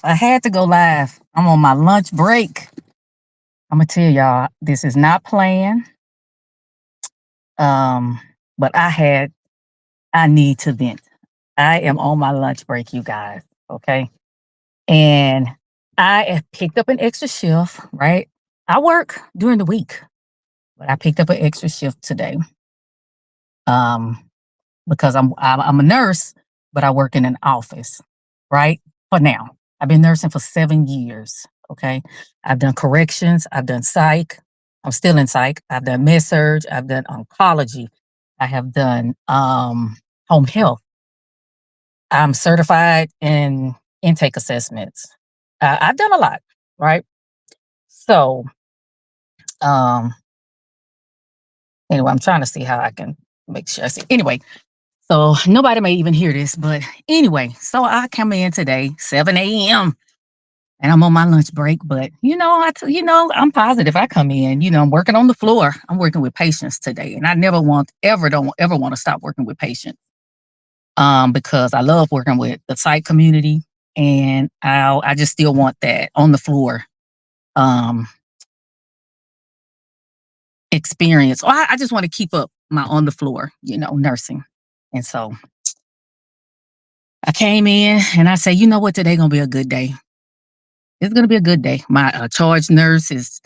I had to go live. I'm on my lunch break. I'm gonna tell y'all this is not planned. Um, but I need to vent. I am on my lunch break, you guys. Okay. And I have picked up an extra shift, right? I work during the week, but I picked up an extra shift today. Um, because I'm a nurse, but I work in an office, right? For now. I've been nursing for 7 years. Okay. I've done corrections, I've done psych, I'm still in psych, I've done med surg, I've done oncology, I have done home health. I'm certified in intake assessments. I've done a lot, right? So um anyway, I'm trying to see how I can make sure I see. Anyway, so nobody may even hear this, but anyway, so I come in today, 7 a.m. and I'm on my lunch break. But I'm positive. I come in, I'm working on the floor. I'm working with patients today, and I never want ever don't ever want to stop working with patients. Because I love working with the site community, and I just still want that on the floor um experience. Or I just want to keep up my on the floor, nursing. And so I came in and I say, you know what, today gonna be a good day. It's gonna be a good day. My charge nurse is,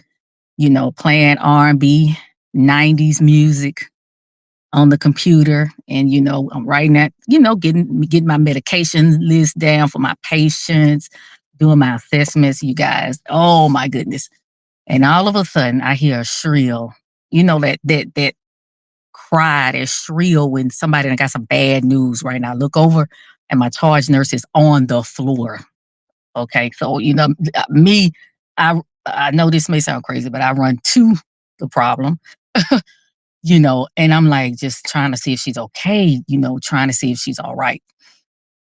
playing R&B, 90s music on the computer, and I'm writing that, getting my medication list down for my patients, doing my assessments. You guys, oh my goodness! And all of a sudden, I hear a shrill. That cry, that shrill when somebody done got some bad news. Right now, I look over, and my charge nurse is on the floor. Okay, so me, I know this may sound crazy, but I run to the problem, and I'm like just trying to see if she's okay, trying to see if she's all right.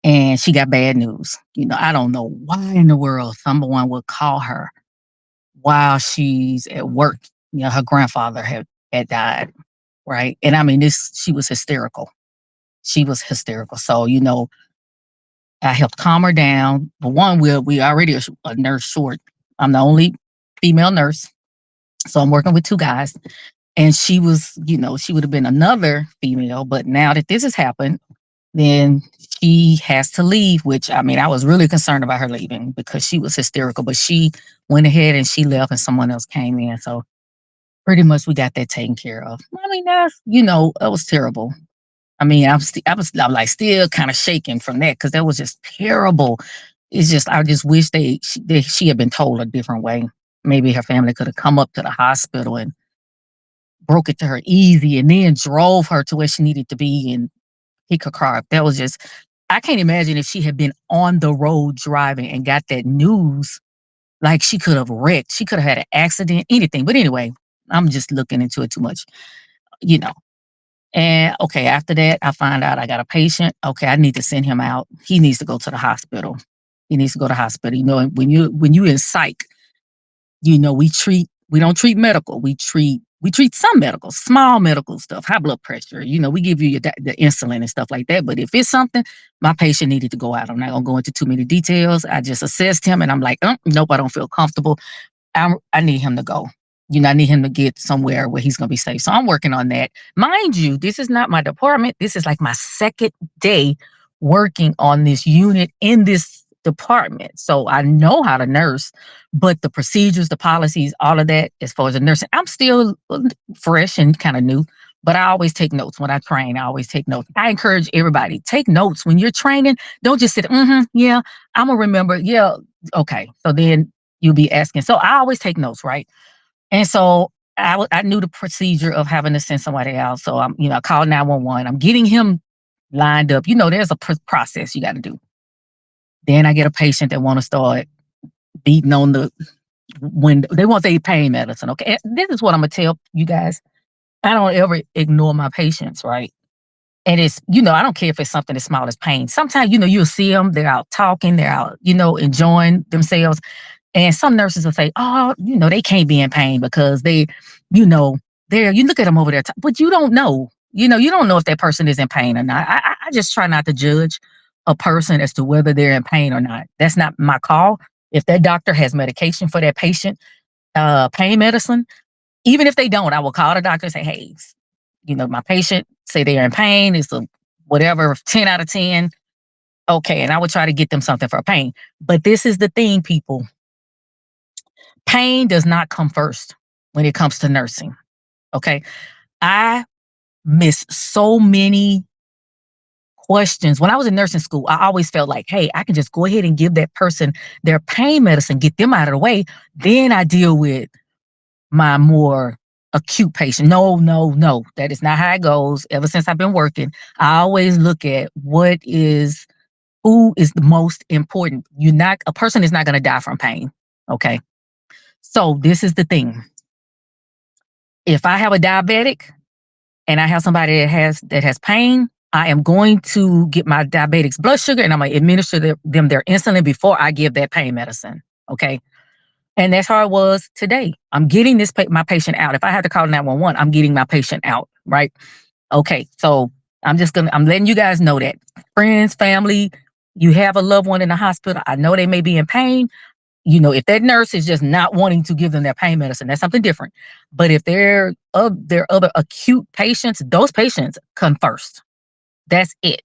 And she got bad news. I don't know why in the world someone would call her while she's at work. Her grandfather had died, right? And I mean, this she was hysterical. She was hysterical. So I helped calm her down. But one, we already a nurse short. I'm the only female nurse, so I'm working with two guys. And she was, she would have been another female, but now that this has happened, then she has to leave. Which I mean, I was really concerned about her leaving because she was hysterical. But she went ahead and she left, and someone else came in. So pretty much we got that taken care of. I mean, that's it was terrible. I mean, I'm like still kind of shaking from that because that was just terrible. It's just I just wish she had been told a different way. Maybe her family could have come up to the hospital and broke it to her easy, and then drove her to where she needed to be and pick her car up. That was just I can't imagine if she had been on the road driving and got that news. Like she could have wrecked. She could have had an accident, anything. But anyway, I'm just looking into it too much, you know. And okay, after that, I find out I got a patient. Okay, I need to send him out. He needs to go to the hospital. He needs to go to the hospital. When you in psych, we don't treat medical. We treat some medical, small medical stuff, high blood pressure. We give you the insulin and stuff like that. But if it's something, my patient needed to go out. I'm not gonna go into too many details. I just assessed him, and I'm like, nope, I don't feel comfortable. I need him to go. I need him to get somewhere where he's going to be safe. So I'm working on that. Mind you, this is not my department. This is like my second day working on this unit in this department. So I know how to nurse, but the procedures, the policies, all of that, as far as the nursing, I'm still fresh and kind of new. But I always take notes when I train. I always take notes. I encourage everybody take notes when you're training. Don't just sit. Yeah, I'm gonna remember. Yeah, okay. So then you'll be asking. So I always take notes, right? And so I knew the procedure of having to send somebody out. So I called 911. I'm getting him lined up. There's a process you got to do. Then I get a patient that want to start beating on the window. They want their pain medicine. Okay, and this is what I'm gonna tell you guys. I don't ever ignore my patients, right? And it's, I don't care if it's something as small as pain. Sometimes, you'll see them, they're out talking, they're out, enjoying themselves. And some nurses will say, oh, they can't be in pain because you know, you look at them over there, but you don't know. You don't know if that person is in pain or not. I just try not to judge. a person as to whether they're in pain or not. That's not my call. If that doctor has medication for that patient, pain medicine, even if they don't, I will call the doctor and say, "Hey, my patient say they're in pain. It's a whatever, 10 out of 10. Okay." And I would try to get them something for pain. But this is the thing, people. Pain does not come first when it comes to nursing. Okay. I miss so many questions. When I was in nursing school, I always felt like, hey, I can just go ahead and give that person their pain medicine, get them out of the way. Then I deal with my more acute patient. No, no, no. That is not how it goes. Ever since I've been working, I always look at who is the most important. A person is not going to die from pain. Okay. So this is the thing. If I have a diabetic and I have somebody that has pain, I am going to get my diabetic's blood sugar and I'm going to administer them their insulin before I give that pain medicine. Okay. And that's how it was today. I'm getting my patient out. If I had to call 911, I'm getting my patient out. Right. Okay. So I'm letting you guys know that friends, family, you have a loved one in the hospital. I know they may be in pain. If that nurse is just not wanting to give them their pain medicine, that's something different. But if they're other acute patients, those patients come first. That's it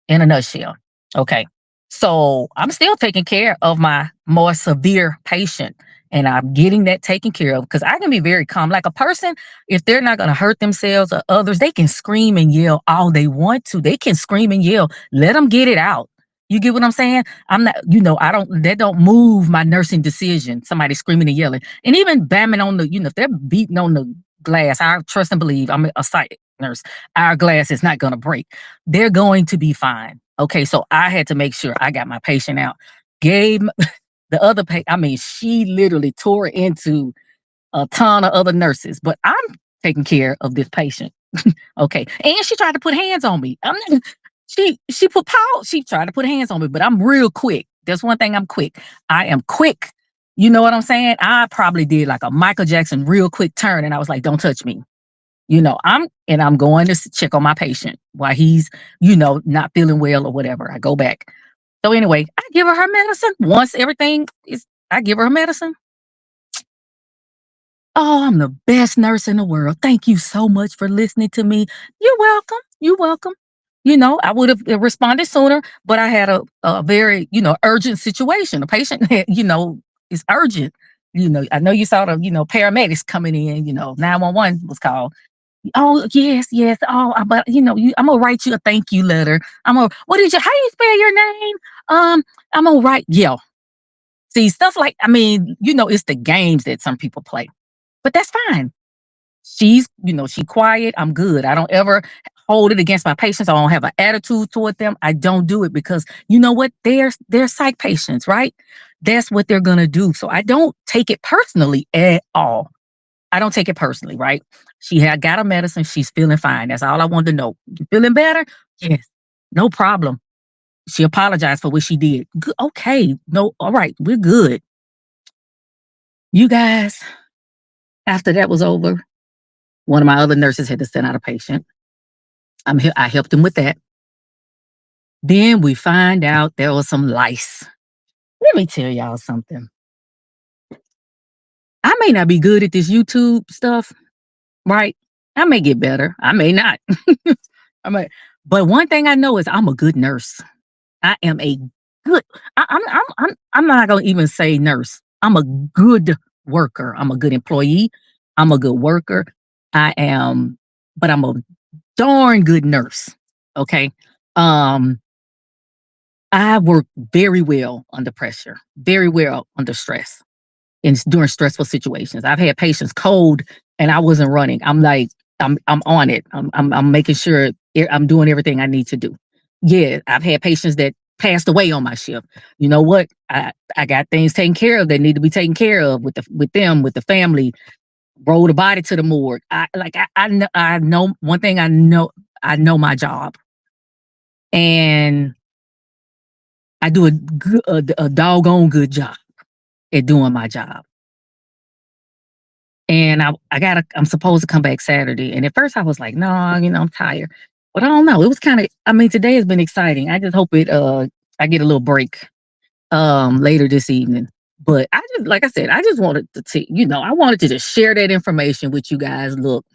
in a nutshell. Okay. So I'm still taking care of my more severe patient and I'm getting that taken care of because I can be very calm. Like a person, if they're not going to hurt themselves or others, they can scream and yell all they want to. They can scream and yell. Let them get it out. You get what I'm saying? I'm not, that don't move my nursing decision. Somebody screaming and yelling. And even bamming on if they're beating on the glass, I trust and believe I'm a site nurse. Our glass is not going to break. They're going to be fine. Okay, so I had to make sure I got my patient out. Gave the other patient, I mean, she literally tore into a ton of other nurses, but I'm taking care of this patient. Okay, and she tried to put hands on me. She put power. She tried to put hands on me, but I'm real quick. There's one thing I'm quick. I am quick. You know what I'm saying? I probably did like a Michael Jackson real quick turn, and I was like, "Don't touch me." I'm going to check on my patient while he's, not feeling well or whatever. I go back. So anyway, I give her medicine. Once everything is, I give her medicine. Oh, I'm the best nurse in the world. Thank you so much for listening to me. You're welcome. You're welcome. I would have responded sooner, but I had a very, urgent situation. The patient, is urgent. I know you saw the, paramedics coming in, 911 was called. Oh, yes, yes. Oh, but I'm gonna write you a thank you letter. How you spell your name? I'm gonna write, yeah. See, stuff like, it's the games that some people play, but that's fine. She quiet. I'm good. I don't ever hold it against my patients. I don't have an attitude toward them. I don't do it because you know what? They're psych patients, right? That's what they're gonna do. So I don't take it personally at all. I don't take it personally, right? She had got her medicine. She's feeling fine. That's all I wanted to know. You feeling better? Yes. No problem. She apologized for what she did. Okay. No, all right. We're good. You guys, after that was over, one of my other nurses had to send out a patient. I helped him with that. Then we find out there was some lice. Let me tell y'all something. I may not be good at this YouTube stuff, right? I may get better. I may not. I may, but one thing I know is I'm a good nurse. I am a good. I'm not gonna even say nurse. I'm a good worker. I'm a good employee. I'm a good worker. I am, but I'm a darn good nurse. Okay. Um, I work very well under pressure, very well under stress, during stressful situations. I've had patients cold and I wasn't running. I'm like, I'm on it. I'm making sure I'm doing everything I need to do. Yeah, I've had patients that passed away on my shift. You know what? I got things taken care of that need to be taken care of with the family. Roll the body to the morgue. I know one thing. I know my job, and I do a doggone good job at doing my job. And I'm supposed to come back Saturday. And at first I was like, no, I'm tired. But I don't know. It was kind of, I mean, today has been exciting. I just hope I get a little break later this evening. But I just, like I said, I just wanted to I wanted to just share that information with you guys. Look,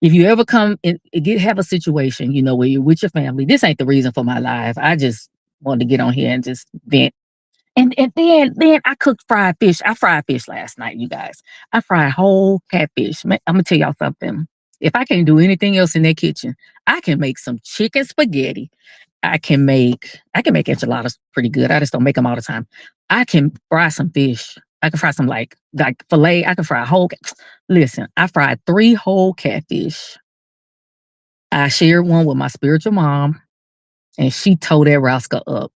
if you ever come and get have a situation, where you're with your family, this ain't the reason for my life. I just wanted to get on here and just vent. And then I cooked fried fish. I fried fish last night, you guys. I fried whole catfish. I'm gonna tell y'all something. If I can't do anything else in that kitchen, I can make some chicken spaghetti. I can make enchiladas pretty good. I just don't make them all the time. I can fry some fish. I can fry some like fillet. I can fry a whole. Listen, I fried 3 whole catfish. I shared one with my spiritual mom, and she tore that rascal up.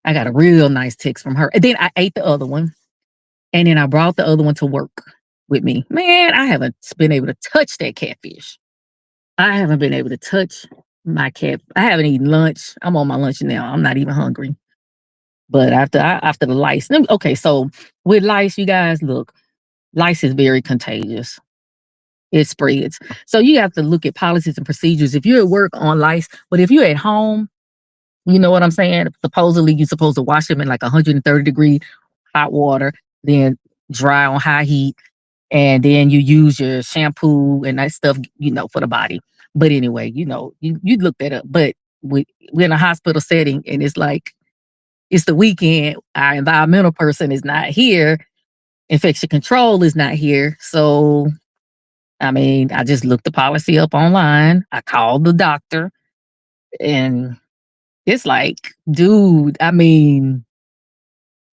I got a real nice text from her. And then I ate the other one, and then I brought the other one to work with me. Man, I haven't been able to touch that catfish. I haven't been able to touch my cat. I haven't eaten lunch. I'm on my lunch now. I'm not even hungry. But after the lice, okay. So with lice, you guys, look, lice is very contagious. It spreads. So you have to look at policies and procedures. If you're at work on lice, but if you're at home, you know what I'm saying? Supposedly, you're supposed to wash them in like 130-degree hot water, then dry on high heat, and then you use your shampoo and that stuff, for the body. But anyway, you look that up. But we're in a hospital setting, and it's like it's the weekend. Our environmental person is not here. Infection control is not here. So, I mean, I just looked the policy up online. I called the doctor, and it's like, dude, I mean,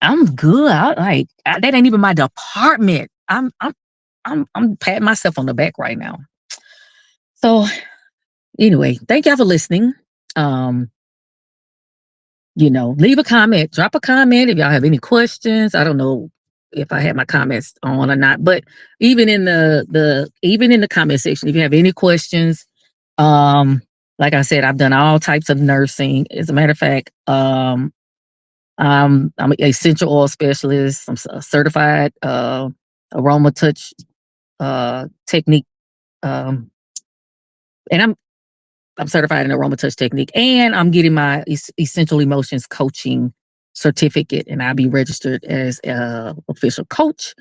I'm good. That ain't even my department. I'm patting myself on the back right now. So anyway, thank y'all for listening. Um, leave a comment, drop a comment if y'all have any questions. I don't know if I had my comments on or not, but even in the comment section, if you have any questions, um, like I said, I've done all types of nursing. As a matter of fact, I'm an essential oil specialist. I'm certified aroma touch technique, um, and I'm certified in aroma touch technique, and I'm getting my essential emotions coaching certificate, and I'll be registered as a official coach.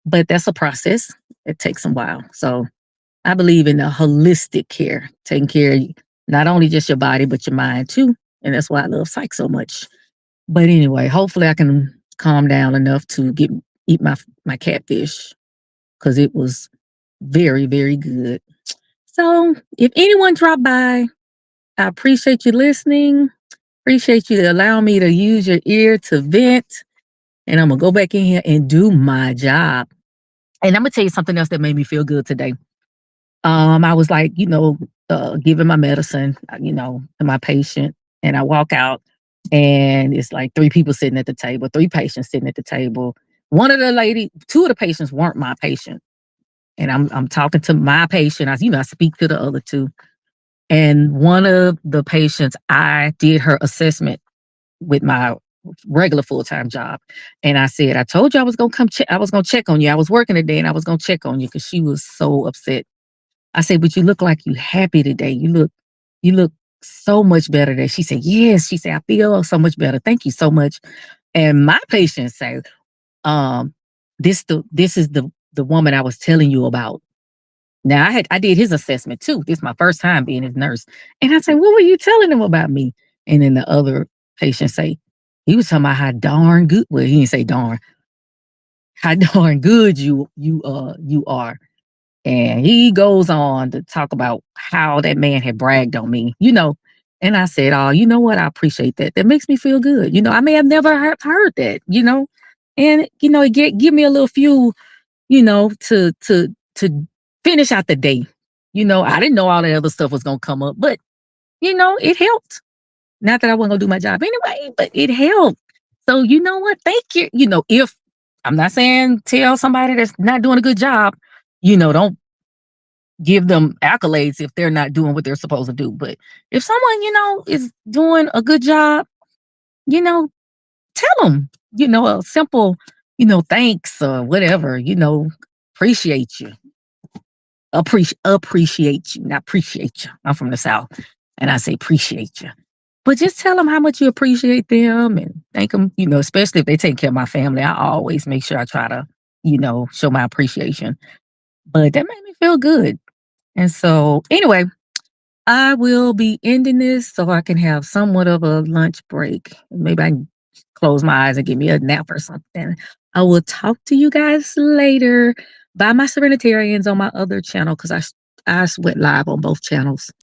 But that's a process. It takes a while. So I believe in a holistic care, taking care of not only just your body but your mind too, and that's why I love psych so much. But anyway, hopefully I can calm down enough to get eat my catfish because it was very, very good. So if anyone dropped by, I appreciate you listening. Appreciate you to allow me to use your ear to vent. And I'm gonna go back in here and do my job. And I'm gonna tell you something else that made me feel good today. I was like, giving my medicine, to my patient, and I walk out, and it's like 3 people sitting at the table, 3 patients sitting at the table. Two of the patients weren't my patient, and I'm talking to my patient. I speak to the other two, and one of the patients, I did her assessment with my regular full time job, and I said, I told you I was gonna come check. I was gonna check on you. I was working today, and I was gonna check on you because she was so upset. I said, but you look like you happy today. You look so much better today. She said, yes. She said, I feel so much better. Thank you so much. And my patient said, um, this is the woman I was telling you about. Now I did his assessment too. This is my first time being his nurse. And I said, what were you telling him about me? And then the other patient say, he was talking about how darn good. Well, he didn't say darn, how darn good you are. And he goes on to talk about how that man had bragged on me. And I said, oh, you know what? I appreciate that. That makes me feel good. I may have never heard that. And, it give me a little fuel, to finish out the day. I didn't know all that other stuff was going to come up, but, it helped. Not that I wasn't going to do my job anyway, but it helped. So, you know what? Thank you. If I'm not saying tell somebody that's not doing a good job, don't give them accolades if they're not doing what they're supposed to do. But if someone, is doing a good job, you know, tell them, a simple, thanks or whatever, appreciate you. appreciate you, not appreciate you. I'm from the South, and I say appreciate you. But just tell them how much you appreciate them and thank them, especially if they take care of my family. I always make sure I try to, show my appreciation. But that made me feel good. And so, anyway, I will be ending this so I can have somewhat of a lunch break. Maybe I can close my eyes and give me a nap or something. I will talk to you guys later. Buy my Serenitarians on my other channel because I went live on both channels.